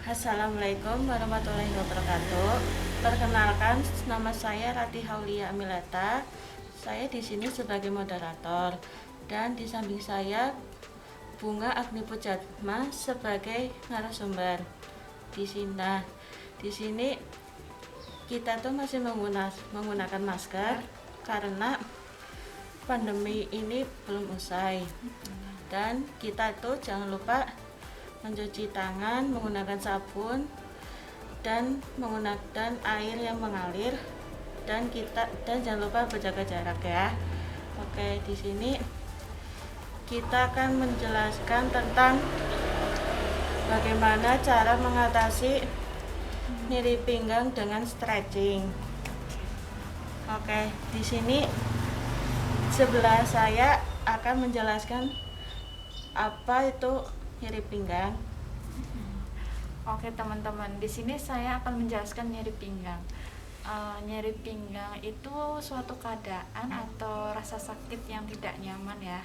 Assalamualaikum warahmatullahi wabarakatuh. Perkenalkan, nama saya Rati Haulia Amilata. Saya di sini sebagai moderator dan di samping saya Bunga Agni Pujatma sebagai narasumber. Di sini kita tuh masih menggunakan masker karena pandemi ini belum usai. Dan kita tuh jangan lupa mencuci tangan menggunakan sabun dan menggunakan air yang mengalir, dan jangan lupa berjaga jarak ya. Oke, di sini kita akan menjelaskan tentang bagaimana cara mengatasi nyeri pinggang dengan stretching. Oke, di sini sebelah saya akan menjelaskan apa itu nyeri pinggang. Oke teman-teman, di sini saya akan menjelaskan nyeri pinggang. Nyeri pinggang itu suatu keadaan atau rasa sakit yang tidak nyaman ya.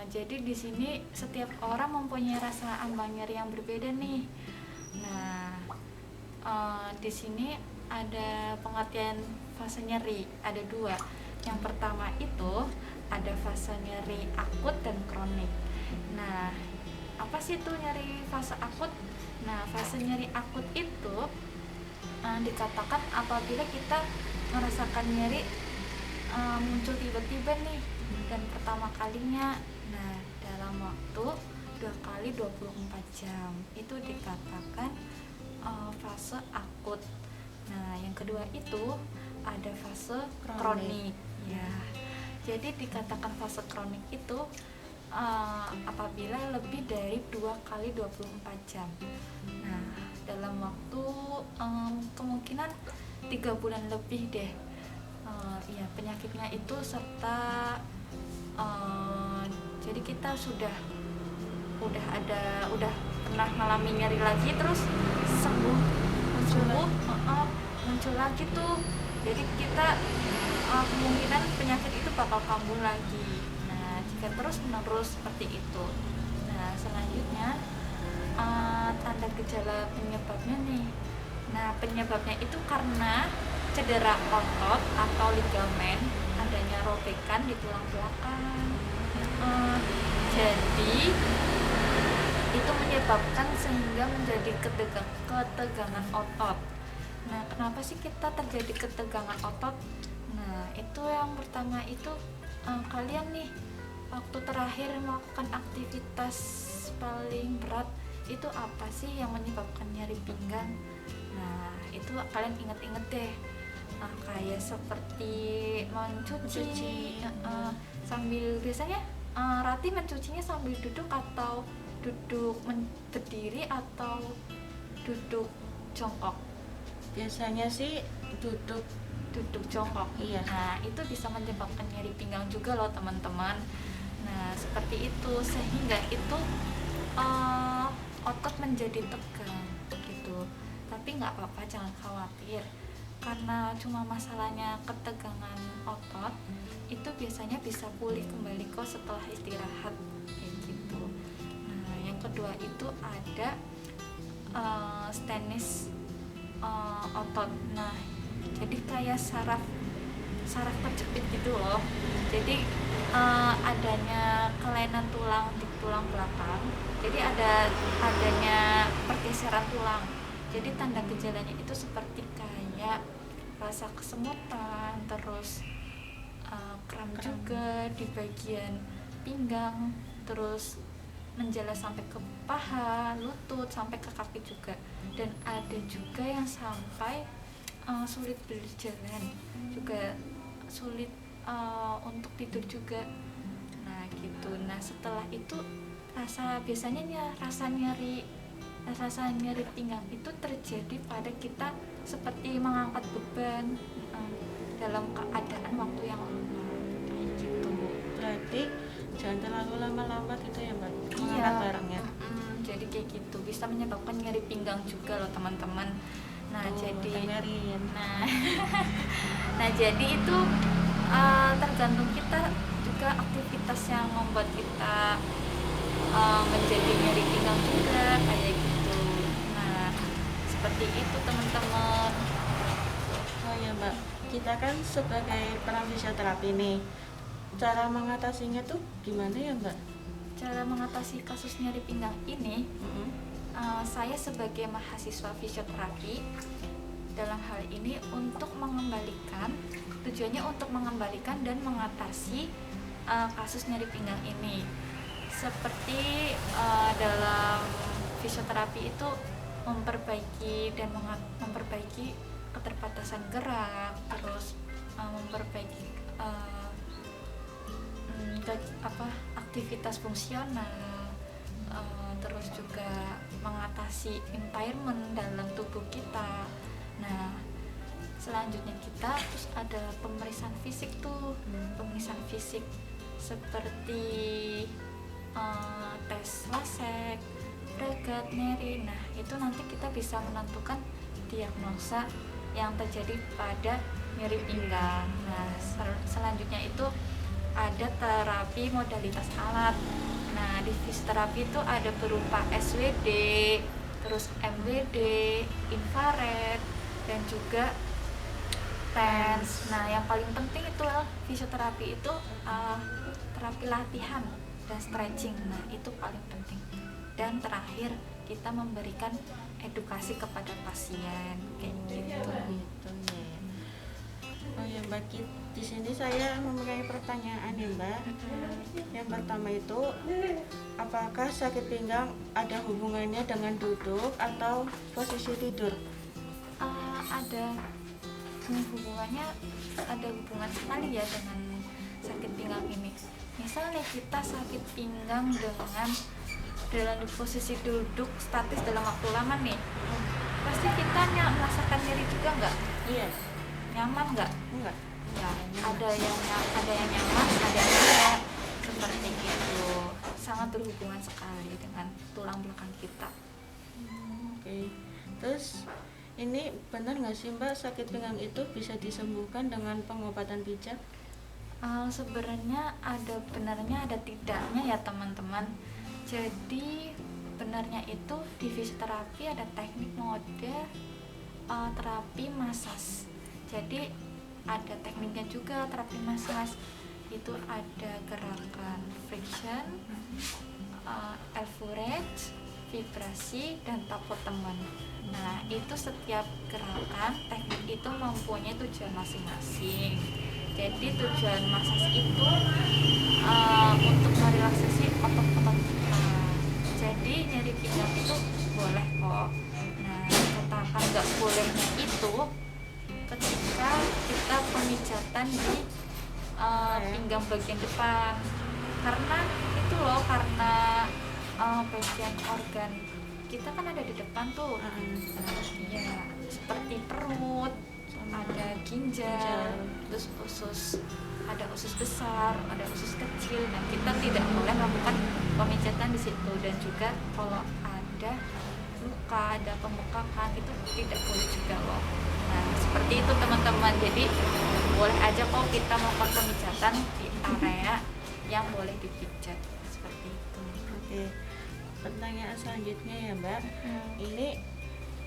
Jadi di sini setiap orang mempunyai rasa ambang nyeri yang berbeda nih. Nah, di sini ada pengertian fase nyeri, ada dua. Yang pertama itu ada fase nyeri akut dan kronik. Nah, apa sih itu nyeri fase akut? Nah, fase nyeri akut itu dikatakan apabila kita merasakan nyeri muncul tiba-tiba nih dan pertama kalinya. Nah, dalam waktu 2 kali 24 jam itu dikatakan fase akut. Nah, yang kedua itu ada fase kronik. Ya. Jadi dikatakan fase kronik itu apabila lebih dari 2 kali 24 jam. Nah, dalam waktu kemungkinan 3 bulan lebih deh. Ya, penyakitnya itu serta jadi kita sudah pernah mengalami nyeri lagi terus sembuh muncul lagi tuh. Jadi kita kemungkinan penyakit itu bakal kambuh lagi. Jika terus menerus seperti itu. Nah, selanjutnya tanda gejala penyebabnya nih. Nah, penyebabnya itu karena cedera otot atau ligamen, adanya robekan di tulang belakang. Jadi itu menyebabkan sehingga menjadi ketegangan otot. Nah, kenapa sih kita terjadi ketegangan otot? Nah, itu yang pertama itu kalian nih waktu terakhir melakukan aktivitas paling berat itu apa sih yang menyebabkan nyeri pinggang? Nah, itu kalian inget-inget deh. Kayak seperti mencuci. Sambil biasanya Rati mencucinya sambil duduk atau duduk berdiri atau duduk jongkok? Biasanya sih duduk jongkok. Iya. Nah, itu bisa menyebabkan nyeri pinggang juga loh teman-teman. Nah, seperti itu sehingga itu otot menjadi tegang gitu. Tapi nggak apa-apa, jangan khawatir karena cuma masalahnya ketegangan otot itu biasanya bisa pulih kembali kok setelah istirahat kayak gitu. Nah, yang kedua itu ada tenis otot. Nah, jadi kayak saraf terjepit gitu loh. Jadi adanya kelainan tulang di tulang belakang. Jadi adanya pergeseran tulang. Jadi tanda gejalanya itu seperti kayak rasa kesemutan, terus kram juga di bagian pinggang, terus menjalar sampai ke paha, lutut, sampai ke kaki juga. Dan ada juga yang sampai sulit berjalan, juga sulit untuk tidur juga. Nah, gitu. Nah, setelah itu biasanya rasa nyeri pinggang itu terjadi pada kita seperti mengangkat beban dalam keadaan waktu yang lama kayak gitu. Berarti jangan terlalu lama-lama gitu ya Mbak, mengangkat Iya. barangnya. Jadi kayak gitu bisa menyebabkan nyeri pinggang juga loh teman-teman. Nah, nah jadi itu tergantung kita juga aktivitas yang membuat kita menjadi nyeri pinggang juga kayak gitu. Nah, seperti itu teman-teman. Oh ya Mbak, kita kan sebagai peran fisioterapi nih, cara mengatasinya tuh gimana ya Mbak? Cara mengatasi kasus nyeri pinggang ini, Mm-mm. saya sebagai mahasiswa fisioterapi dalam hal ini untuk mengembalikan, tujuannya untuk mengembalikan dan mengatasi kasus nyeri pinggang ini. Seperti dalam fisioterapi itu memperbaiki dan memperbaiki keterbatasan gerak, terus memperbaiki aktivitas fungsional, terus juga mengatasi impairment dalam tubuh kita. Nah, selanjutnya kita terus ada pemeriksaan fisik tuh, pemeriksaan fisik seperti tes lasek, Bragg, nyeri. Nah, itu nanti kita bisa menentukan diagnosa yang terjadi pada nyeri pinggang. Nah, selanjutnya itu ada terapi modalitas alat. Nah, di fisioterapi itu ada berupa SWD, terus MWD, infrared, dan juga TENS. Nah, yang paling penting itu fisioterapi itu terapi latihan dan stretching. Nah, itu paling penting. Dan terakhir kita memberikan edukasi kepada pasien kayak gitu. Gitu ya. Oh ya Mbak, di sini saya mempunyai pertanyaan ya Mbak. Yang pertama itu, apakah sakit pinggang ada hubungannya dengan duduk atau posisi tidur? Ada hubungannya, ada hubungan sekali ya dengan sakit pinggang ini. Misalnya kita sakit pinggang dengan dalam posisi duduk statis dalam waktu lama nih, pasti kita merasakan nyeri juga nggak? Iya. Nyaman nggak? Enggak. Ya, ada yang nyaman, ada yang tidak. Seperti itu, sangat berhubungan sekali dengan tulang belakang kita. Oke. Terus ini benar nggak sih Mbak, sakit pinggang itu bisa disembuhkan dengan pengobatan pijat? Sebenarnya ada benarnya, ada tidaknya ya teman-teman. Jadi benarnya itu di fisioterapi ada teknik mode terapi masas. Jadi ada tekniknya juga terapi masas. Itu ada gerakan friction, elevate, vibrasi, dan tapotemen. Nah, itu setiap gerakan teknik itu mempunyai tujuan masing-masing. Jadi tujuan masas itu untuk merelaksasi otot-otot kita. Jadi nyeri pinggang itu boleh kok. Nah, katakan nggak bolehnya itu ketika kita pemijatan di pinggang bagian depan, karena itu loh, karena bagian organ kita kan ada di depan tuh. Ya, seperti perut, ada ginjal, terus usus, ada usus besar, ada usus kecil. Nah, kita tidak boleh melakukan pemijatan di situ. Dan juga kalau ada luka, ada pembengkakan, itu tidak boleh juga loh. Nah, seperti itu teman-teman. Jadi boleh aja kok kita melakukan pemijatan di area yang boleh dipijat, seperti itu. Oke. Pertanyaan selanjutnya ya Mbak, ini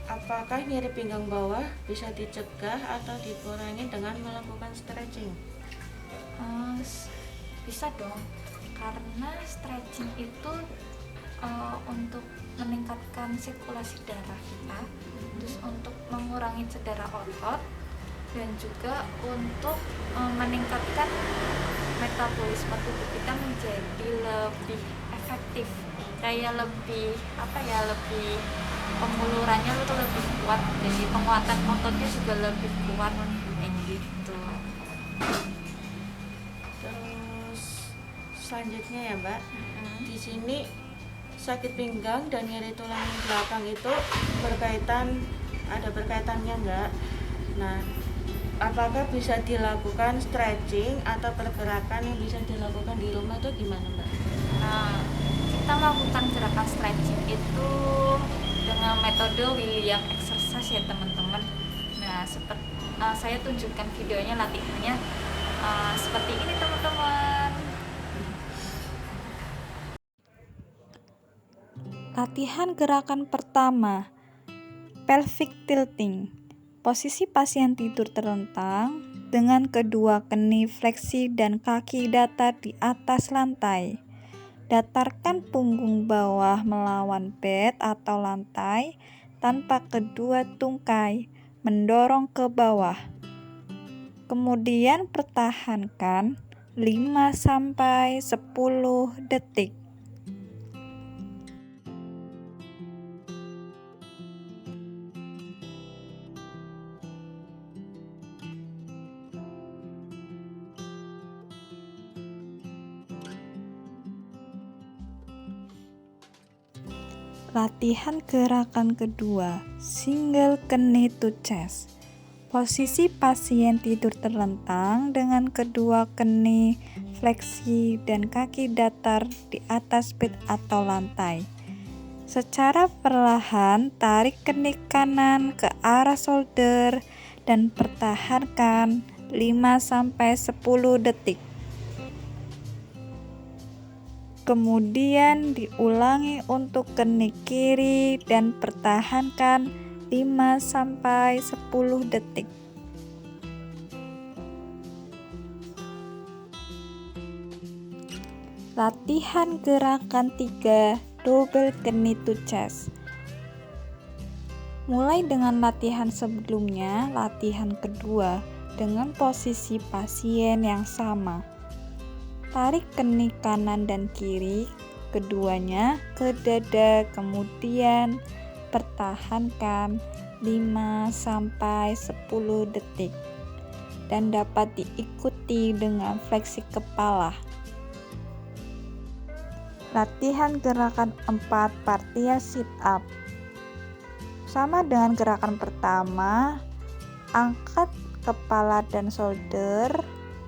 apakah nyeri pinggang bawah bisa dicegah atau dikurangi dengan melakukan stretching? Bisa dong, karena stretching itu untuk meningkatkan sirkulasi darah kita, terus untuk mengurangi cedera otot, dan juga untuk meningkatkan metabolisme tubuh kita menjadi lebih efektif, kayak lebih lebih pemulurannya itu lebih kuat, jadi penguatan ototnya juga lebih kuat kayak gitu. Terus selanjutnya ya Mbak, di sini sakit pinggang dan nyeri tulang belakang itu ada berkaitannya enggak? Nah, apakah bisa dilakukan stretching atau pergerakan yang bisa dilakukan di rumah itu gimana Mbak? Nah, kita melakukan gerakan stretching itu dengan metode William exercise ya teman-teman. Nah, saya tunjukkan videonya, latihannya seperti ini teman-teman. Latihan gerakan pertama, pelvic tilting. Posisi pasien tidur terlentang dengan kedua keni fleksi dan kaki datar di atas lantai. Datarkan punggung bawah melawan bed atau lantai tanpa kedua tungkai mendorong ke bawah. Kemudian pertahankan 5-10 detik. Latihan gerakan kedua, single knee to chest. Posisi pasien tidur terlentang dengan kedua keni fleksi dan kaki datar di atas bed atau lantai. Secara perlahan tarik keni kanan ke arah shoulder dan pertahankan 5-10 detik. Kemudian diulangi untuk keni kiri dan pertahankan 5-10 detik. Latihan gerakan 3, double knee to chest. Mulai dengan latihan sebelumnya, latihan kedua dengan posisi pasien yang sama. Tarik keni kanan dan kiri keduanya ke dada, kemudian pertahankan 5-10 detik dan dapat diikuti dengan fleksi kepala. Latihan gerakan 4, partial sit up. Sama dengan gerakan pertama, angkat kepala dan shoulder,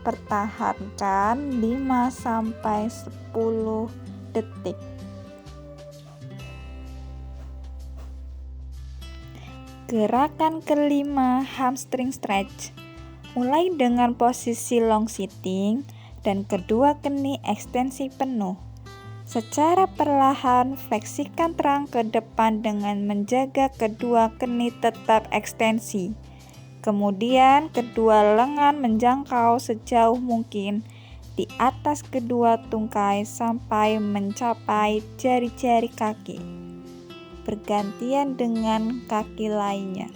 pertahankan 5-10 detik. Gerakan kelima, hamstring stretch. Mulai dengan posisi long sitting dan kedua keni ekstensi penuh. Secara perlahan fleksikan terang ke depan dengan menjaga kedua keni tetap ekstensi. Kemudian kedua lengan menjangkau sejauh mungkin di atas kedua tungkai sampai mencapai jari-jari kaki, bergantian dengan kaki lainnya.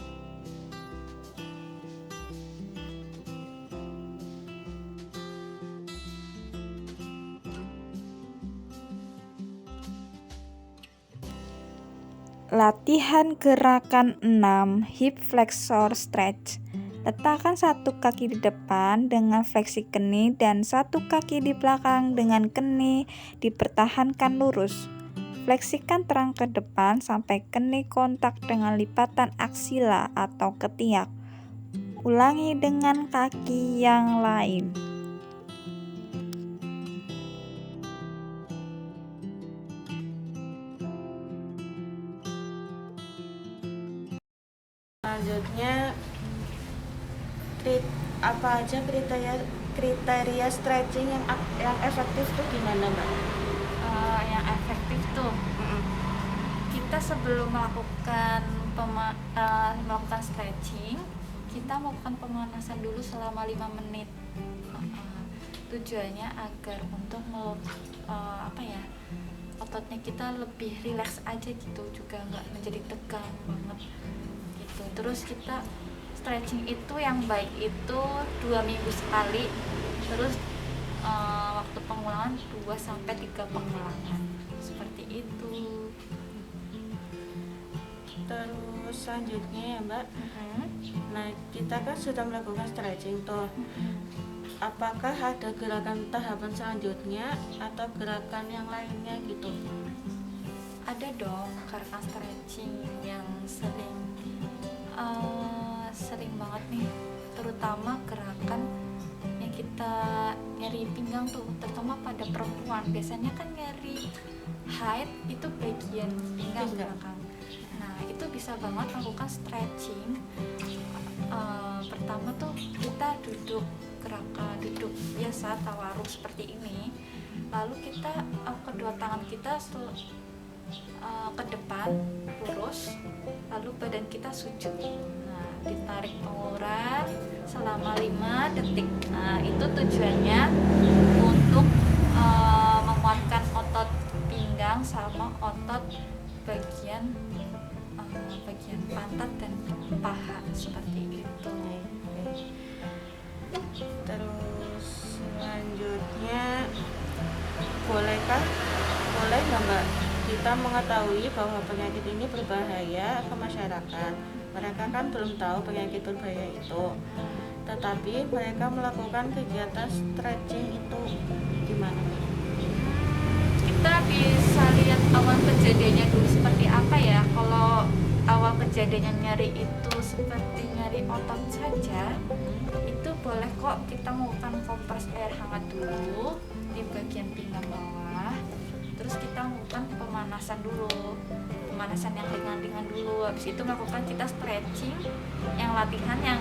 Latihan gerakan 6, hip flexor stretch. Letakkan satu kaki di depan dengan fleksi keni dan satu kaki di belakang dengan keni dipertahankan lurus. Fleksikan terang ke depan sampai keni kontak dengan lipatan aksila atau ketiak. Ulangi dengan kaki yang lain. Selanjutnya, apa aja kriteria stretching yang efektif tuh gimana, Mbak? Yang efektif tuh, kita sebelum melakukan stretching, kita melakukan pemanasan dulu selama 5 menit. Tujuannya agar untuk ototnya kita lebih rileks aja gitu, juga nggak menjadi tegang banget gitu. Terus kita stretching itu yang baik itu 2 minggu sekali, terus waktu pengulangan 2-3 pengulangan seperti itu. Terus selanjutnya ya, Mbak, nah kita kan sudah melakukan stretching tuh. Apakah ada gerakan tahapan selanjutnya atau gerakan yang lainnya gitu? Ada dong gerakan stretching yang sering banget nih, terutama gerakan yang kita nyeri pinggang tuh, terutama pada perempuan. Biasanya kan nyeri haid itu bagian pinggang belakang. Nah itu bisa banget melakukan stretching. Pertama tuh kita duduk, gerakan duduk biasa tawaruk seperti ini, lalu kita kedua tangan kita ke depan lurus, lalu badan kita sujud. Nah, ditarik pengurat selama 5 detik. Nah, itu tujuannya untuk menguatkan otot pinggang sama otot bagian pantat dan paha seperti itu. Terus selanjutnya boleh nggak Mbak kita mengetahui bahwa penyakit ini berbahaya ke masyarakat? Mereka kan belum tahu penyakit berbahaya itu, tetapi mereka melakukan kegiatan stretching itu gimana Mbak? Kita bisa lihat awal kejadiannya dulu seperti apa ya. Kalau awal kejadiannya nyeri itu seperti nyeri otot saja, itu boleh kok kita melakukan kompres air hangat dulu di bagian pinggang bawah. Terus kita melakukan pemanasan dulu, pemanasan yang ringan-ringan dulu. Habis itu melakukan kita stretching, yang latihan yang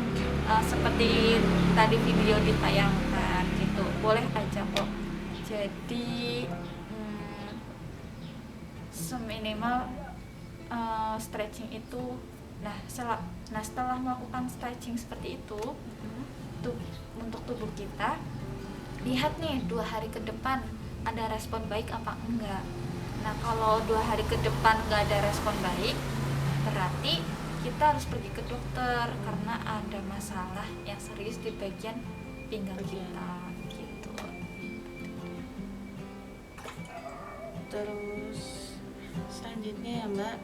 seperti tadi video ditayangkan gitu. Boleh aja kok. Jadi seminimal stretching itu. Setelah melakukan stretching seperti itu, untuk tubuh kita, lihat nih 2 hari ke depan ada respon baik apa enggak. Nah, kalau 2 hari ke depan nggak ada respon baik, berarti kita harus pergi ke dokter karena ada masalah yang serius di bagian pinggang kita gitu. Terus selanjutnya ya Mbak,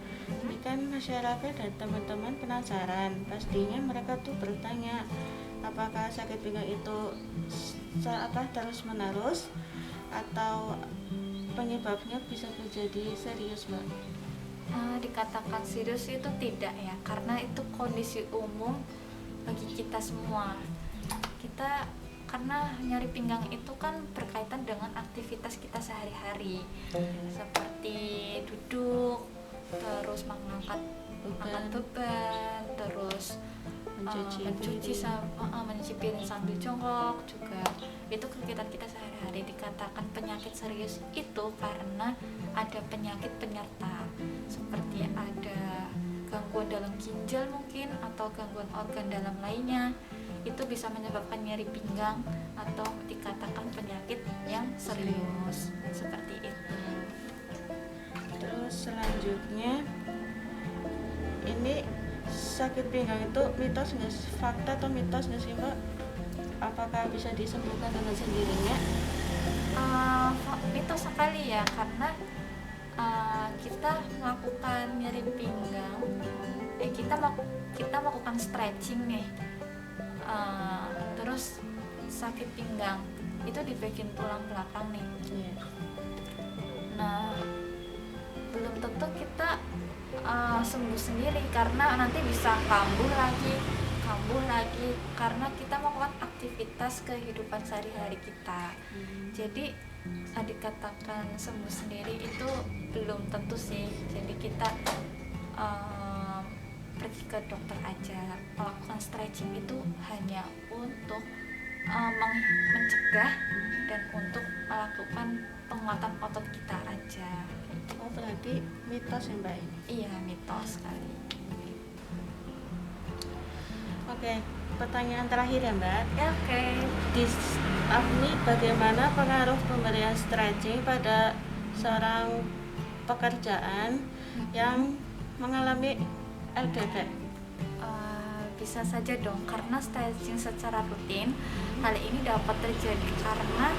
ini kan masyarakat dan teman-teman penasaran, pastinya mereka tuh bertanya apakah sakit pinggang itu terus menerus atau penyebabnya bisa menjadi serius Mbak? Dikatakan serius itu tidak ya, karena itu kondisi umum bagi kita semua. Karena nyeri pinggang itu kan berkaitan dengan aktivitas kita sehari-hari, seperti duduk, terus mengangkat beban, terus mencuci piring sambil jongkok juga. Itu kegiatan kita sehari-hari. Dikatakan penyakit serius itu karena ada penyakit penyerta, seperti ada gangguan dalam ginjal mungkin, atau gangguan organ dalam lainnya. Itu bisa menyebabkan nyeri pinggang atau dikatakan penyakit yang serius seperti itu. Terus selanjutnya, ini sakit pinggang itu mitos nggak, fakta atau mitos nggak sih Mbak? Apakah bisa disembuhkan dengan sendirinya? Mitos sekali ya, karena kita melakukan nyeri pinggang, kita melakukan stretching nih, terus sakit pinggang itu di bagian tulang belakang nih. Nah, belum tentu kita sembuh sendiri, karena nanti bisa kambuh lagi karena kita melakukan aktivitas kehidupan sehari-hari kita. Jadi dikatakan sembuh sendiri itu belum tentu sih. Jadi kita pergi ke dokter aja. Melakukan stretching itu hanya untuk mencegah dan untuk melakukan penguatan otot kita aja. Oh, berarti mitos ya Mbak ini? Iya, mitos sekali. Oke, pertanyaan terakhir ya Mbak. Ya, oke. Ini bagaimana pengaruh pemberian stretching pada seorang pekerjaan yang mengalami LDD? Bisa saja dong, karena stretching secara rutin, hal ini dapat terjadi karena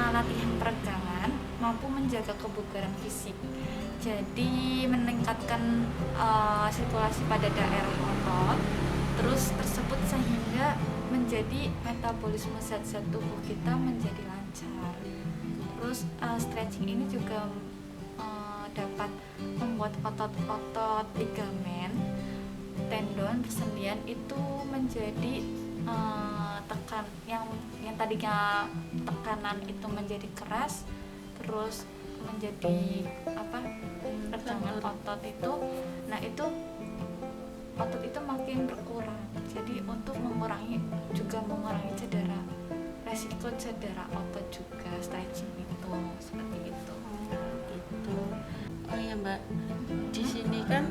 latihan peregangan mampu menjaga kebugaran fisik. Jadi meningkatkan sirkulasi pada daerah otot, terus tersebut sehingga menjadi metabolisme zat-zat tubuh kita menjadi lancar. Terus stretching ini juga dapat membuat otot-otot ligamen, tendon, persendian itu menjadi yang tadinya tekanan itu menjadi keras, terus menjadi regangan otot itu. Nah, itu otot itu makin berkurang. Jadi untuk mengurangi cedera, resiko cedera otot juga stretching itu seperti itu. Gitu. Oh ya Mbak. Di sini kan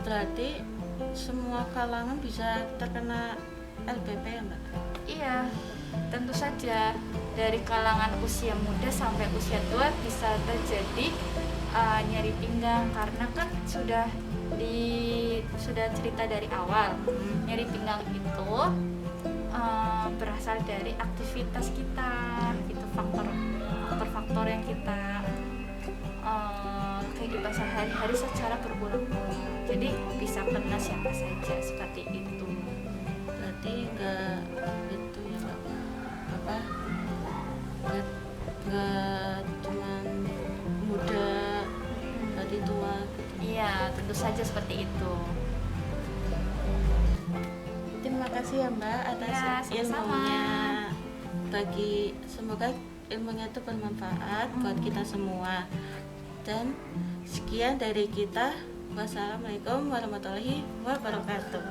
berarti semua kalangan bisa terkena LBP ya Mbak? Iya, tentu saja dari kalangan usia muda sampai usia tua bisa terjadi nyeri pinggang, karena kan sudah cerita dari awal. Nyeri pinggang itu berasal dari aktivitas kita, itu faktor-faktor yang kita kehidupan sehari-hari secara berulang-ulang. Jadi bisa kena siapa saja seperti itu. Berarti enggak itu ya Mbak, apa enggak cuman muda, berarti tua gitu. Iya, tentu saja seperti itu. Terima kasih ya Mbak atas Ya, sama-sama. ilmunya. Semoga ilmunya itu bermanfaat buat kita semua. Dan sekian dari kita. Wassalamualaikum warahmatullahi wabarakatuh.